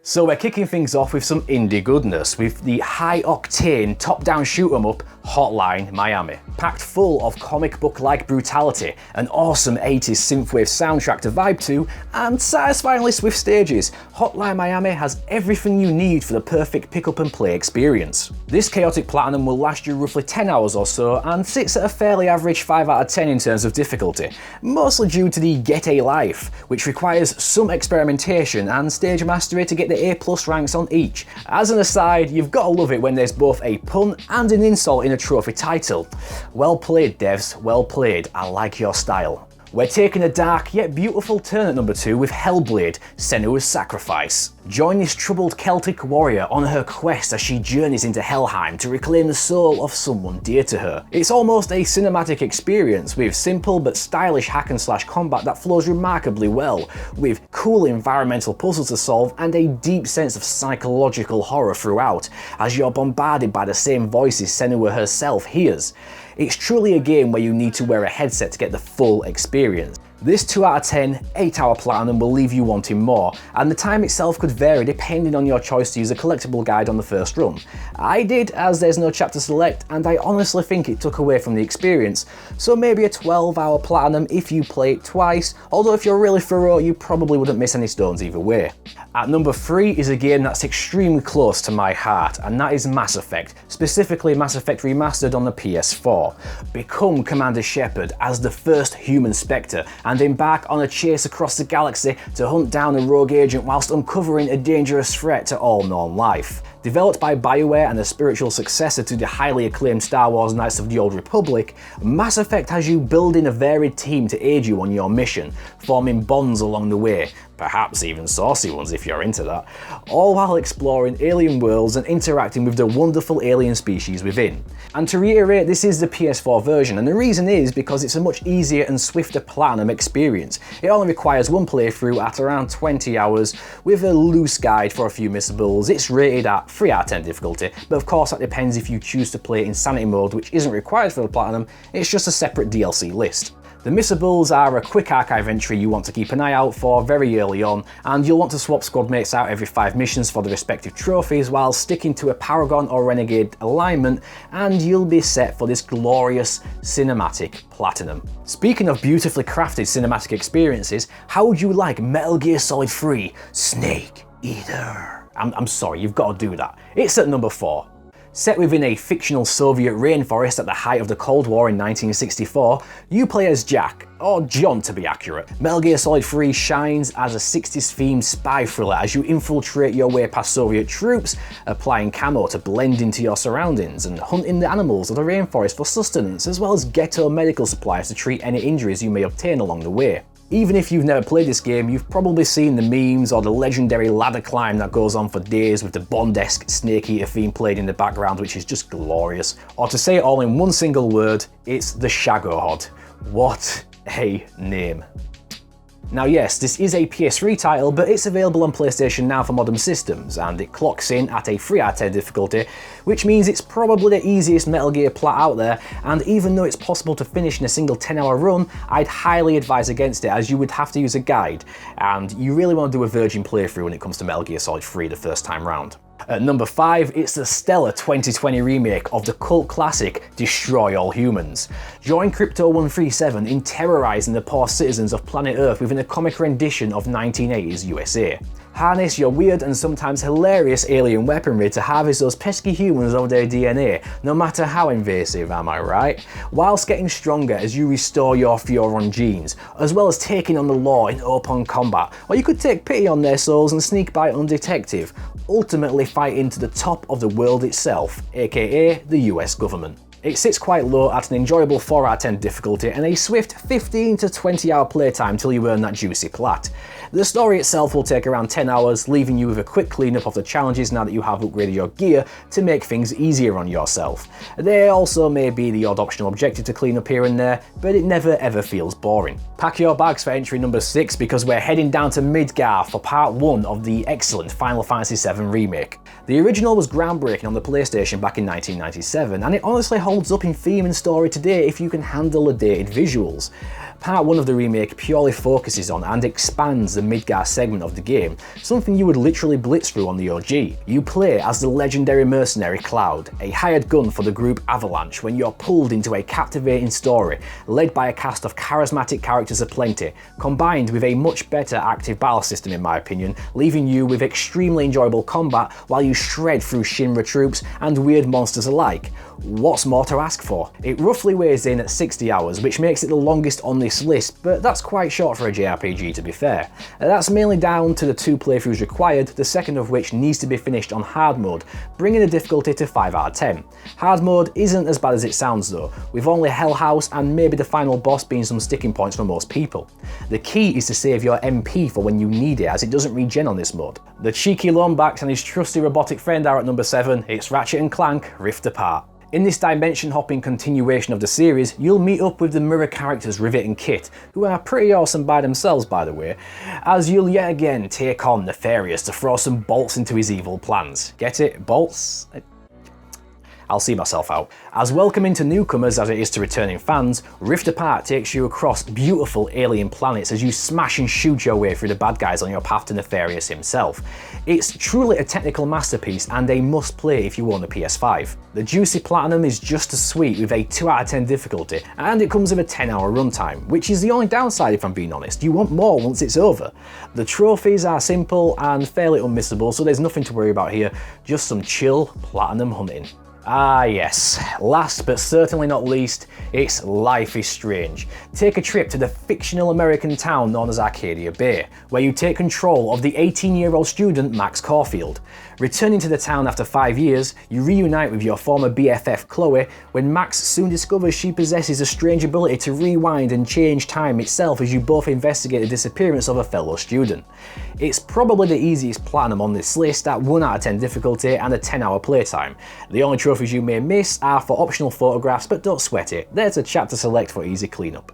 So we're kicking things off with some indie goodness with the high-octane top-down shoot-'em-up Hotline Miami. Packed full of comic book-like brutality, an awesome 80s synthwave soundtrack to vibe to, and satisfyingly swift stages, Hotline Miami has everything you need for the perfect pick-up-and-play experience. This chaotic platinum will last you roughly 10 hours or so and sits at a fairly average 5 out of 10 in terms of difficulty, mostly due to the Get a Life, which requires some experimentation and stage mastery to get the A+ ranks on each. As an aside, you've got to love it when there's both a pun and an insult in a trophy title. Well played, devs, well played. I like your style. We're taking a dark yet beautiful turn at number 2 with Hellblade, Senua's Sacrifice. Join this troubled Celtic warrior on her quest as she journeys into Helheim to reclaim the soul of someone dear to her. It's almost a cinematic experience with simple but stylish hack and slash combat that flows remarkably well, with cool environmental puzzles to solve and a deep sense of psychological horror throughout, as you're bombarded by the same voices Senua herself hears. It's truly a game where you need to wear a headset to get the full experience. This 2 out of 10, 8-hour platinum will leave you wanting more, and the time itself could vary depending on your choice to use a collectible guide on the first run. I did, as there's no chapter select, and I honestly think it took away from the experience, so maybe a 12-hour platinum if you play it twice, although if you're really thorough you probably wouldn't miss any stones either way. At number 3 is a game that's extremely close to my heart, and that is Mass Effect, specifically Mass Effect Remastered on the PS4. Become Commander Shepard as the first human Spectre, and embark on a chase across the galaxy to hunt down a rogue agent whilst uncovering a dangerous threat to all known life. Developed by BioWare and a spiritual successor to the highly acclaimed Star Wars Knights of the Old Republic, Mass Effect has you building a varied team to aid you on your mission, forming bonds along the way, perhaps even saucy ones if you're into that, all while exploring alien worlds and interacting with the wonderful alien species within. And to reiterate, this is the PS4 version, and the reason is because it's a much easier and swifter platinum experience. It only requires one playthrough at around 20 hours, with a loose guide for a few missables. It's rated at 3 out of 10 difficulty, but of course that depends if you choose to play Insanity mode, which isn't required for the platinum, it's just a separate DLC list. The missables are a quick archive entry you want to keep an eye out for very early on, and you'll want to swap squad mates out every 5 missions for the respective trophies while sticking to a Paragon or Renegade alignment, and you'll be set for this glorious cinematic platinum. Speaking of beautifully crafted cinematic experiences, how would you like Metal Gear Solid 3 Snake Eater? I'm sorry, you've got to do that. It's at number 4. Set within a fictional Soviet rainforest at the height of the Cold War in 1964, you play as Jack, or John to be accurate. Metal Gear Solid 3 shines as a 60s themed spy thriller as you infiltrate your way past Soviet troops, applying camo to blend into your surroundings and hunting the animals of the rainforest for sustenance, as well as ghetto medical supplies to treat any injuries you may obtain along the way. Even if you've never played this game, you've probably seen the memes or the legendary ladder climb that goes on for days with the Bond-esque Snake Eater theme played in the background, which is just glorious. Or to say it all in one single word, it's the Shagohod. What a name. Now yes, this is a PS3 title, but it's available on PlayStation Now for modern systems, and it clocks in at a 3 out of 10 difficulty, which means it's probably the easiest Metal Gear plot out there, and even though it's possible to finish in a single 10-hour run, I'd highly advise against it as you would have to use a guide, and you really want to do a virgin playthrough when it comes to Metal Gear Solid 3 the first time round. At number 5, it's the stellar 2020 remake of the cult classic Destroy All Humans. Join Crypto137 in terrorizing the poor citizens of planet Earth within a comic rendition of 1980s USA. Harness your weird and sometimes hilarious alien weaponry to harvest those pesky humans of their DNA, no matter how invasive, am I right? Whilst getting stronger as you restore your Furon genes, as well as taking on the law in open combat, or you could take pity on their souls and sneak by undetected, ultimately fighting to the top of the world itself, aka the US government. It sits quite low at an enjoyable 4 out of 10 difficulty and a swift 15 to 20 hour playtime till you earn that juicy plat. The story itself will take around 10 hours, leaving you with a quick cleanup of the challenges now that you have upgraded your gear to make things easier on yourself. There also may be the odd optional objective to clean up here and there, but it never ever feels boring. Pack your bags for entry number 6 because we're heading down to Midgar for part 1 of the excellent Final Fantasy VII Remake. The original was groundbreaking on the PlayStation back in 1997, and it honestly holds up in theme and story today if you can handle the dated visuals. Part 1 of the remake purely focuses on and expands the Midgar segment of the game, something you would literally blitz through on the OG. You play as the legendary mercenary Cloud, a hired gun for the group Avalanche when you're pulled into a captivating story, led by a cast of charismatic characters aplenty, combined with a much better active battle system in my opinion, leaving you with extremely enjoyable combat while you shred through Shinra troops and weird monsters alike. What's more to ask for? It roughly weighs in at 60 hours, which makes it the longest on this list, but that's quite short for a JRPG to be fair. That's mainly down to the 2 playthroughs required, the second of which needs to be finished on hard mode, bringing the difficulty to 5 out of 10. Hard mode isn't as bad as it sounds though, with only Hell House and maybe the final boss being some sticking points for most people. The key is to save your MP for when you need it, as it doesn't regen on this mode. The cheeky Lombax and his trusty robotic friend are at number 7, it's Ratchet and Clank Rift Apart. In this dimension-hopping continuation of the series, you'll meet up with the mirror characters Rivet and Kit, who are pretty awesome by themselves by the way, as you'll yet again take on Nefarious to throw some bolts into his evil plans. Get it? Bolts? I'll see myself out. As welcoming to newcomers as it is to returning fans, Rift Apart takes you across beautiful alien planets as you smash and shoot your way through the bad guys on your path to Nefarious himself. It's truly a technical masterpiece and a must play if you own a PS5. The juicy platinum is just as sweet with a 2 out of 10 difficulty, and it comes with a 10-hour runtime, which is the only downside if I'm being honest. You want more once it's over. The trophies are simple and fairly unmissable, so there's nothing to worry about here, just some chill platinum hunting. Ah yes, last but certainly not least, it's Life is Strange. Take a trip to the fictional American town known as Arcadia Bay, where you take control of the 18-year-old student Max Caulfield. Returning to the town after 5 years, you reunite with your former BFF Chloe when Max soon discovers she possesses a strange ability to rewind and change time itself as you both investigate the disappearance of a fellow student. It's probably the easiest platinum on this list at 1 out of 10 difficulty and a 10-hour playtime. The only trophies you may miss are for optional photographs, but don't sweat it, there's a chapter select for easy cleanup.